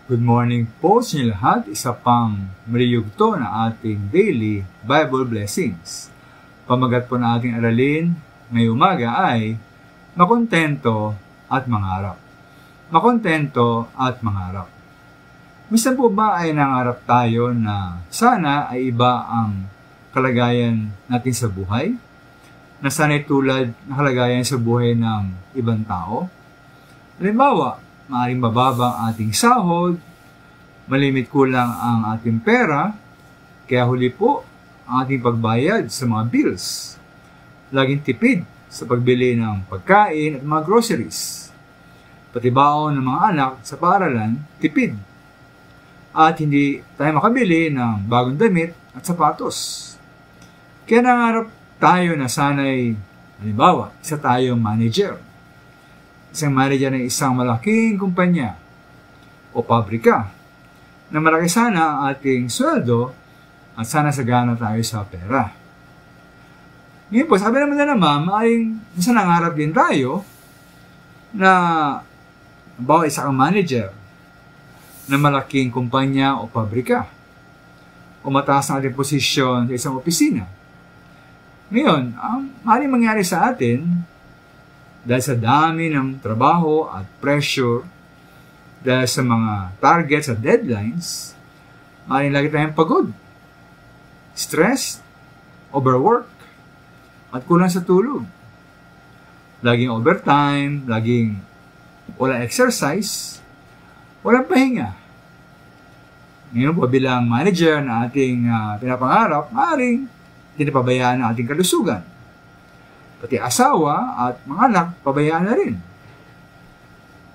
Good morning po sa inyo lahat. Isa pang maliyugto na ating daily Bible blessings. Pamagat po na ating aralin ngayong umaga ay makontento at mangarap. Makontento at mangarap. Minsan po ba ay nangarap tayo na sana ay iba ang kalagayan natin sa buhay? Na sana'y tulad ng kalagayan sa buhay ng ibang tao? Halimbawa, maaaring mababa ang ating sahod, malimit kulang ang ating pera, kaya huli po ang ating pagbayad sa mga bills. Laging tipid sa pagbili ng pagkain at mga groceries. Pati baon ng mga anak sa paaralan, tipid. At hindi tayo makabili ng bagong damit at sapatos. Kaya nangarap tayo na sana'y, halimbawa, isa tayong manager. Isang manager ng isang malaking kumpanya o pabrika na malaki sana ang ating sweldo at sana sagana tayo sa pera. Ngayon po, sabi naman na naman, maaaring nasa nangarap din tayo na halimbawa isa kang manager ng malaking kumpanya o pabrika o mataas ang ating posisyon sa isang opisina. Ngayon, ang maaaring mangyari sa atin dahil sa dami ng trabaho at pressure, dahil sa mga targets at deadlines, maaaring lagi tayong pagod, stress, overwork, at kulang sa tulog. Laging overtime, laging walang exercise, walang pahinga. Ngayon po bilang manager na ating pinapangarap, maaaring tinapabayaan ang ating kalusugan. Pati asawa at mga anak, pabayaan na rin.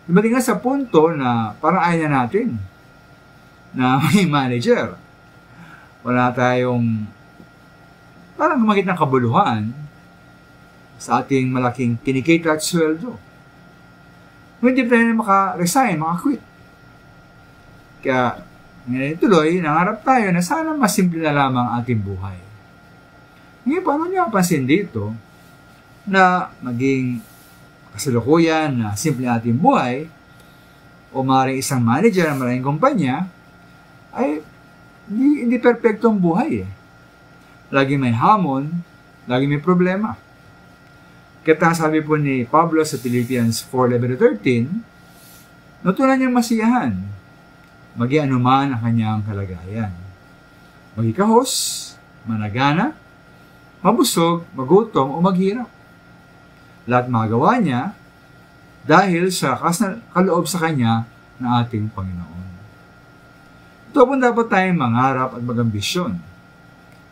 Dumating nga sa punto na parang ayaw na natin na may manager. Wala tayong parang gumagit ng kabuluhan sa ating malaking kinikita at sweldo. Hindi tayo na maka-resign, maka-quit. Kaya ngayon tuloy, nangarap tayo na sana mas simple na lamang ating buhay. Ngayon, paano niyo kapansin dito na maging kasalukuyan na simple ating buhay o maaaring isang manager ng maraming kumpanya ay hindi perfectong buhay eh. Lagi may hamon, lagi may problema. Kaya sabi po ni Pablo sa Philippians 4:11-13, natutunan niyang masiyahan, maging anuman ang kanyang kalagayan. Magikahos, managana, mabusog, magutom o maghirap. Lahat magawa niya dahil sa kaloob sa Kanya ng ating Panginoon. Ito po dapat tayong mangarap at magambisyon.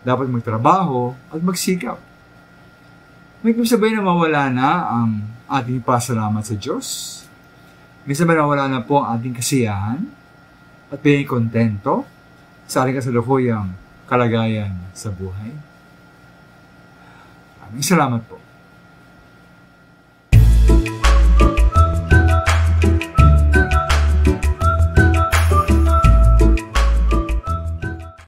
Dapat magtrabaho at magsikap. May sabay na mawala na ang ating pasalamat sa Diyos. May sabay na mawala na po ang ating kasiyahan at pagiging kontento sa ating kasalukuyang kalagayan sa buhay. Maraming salamat po.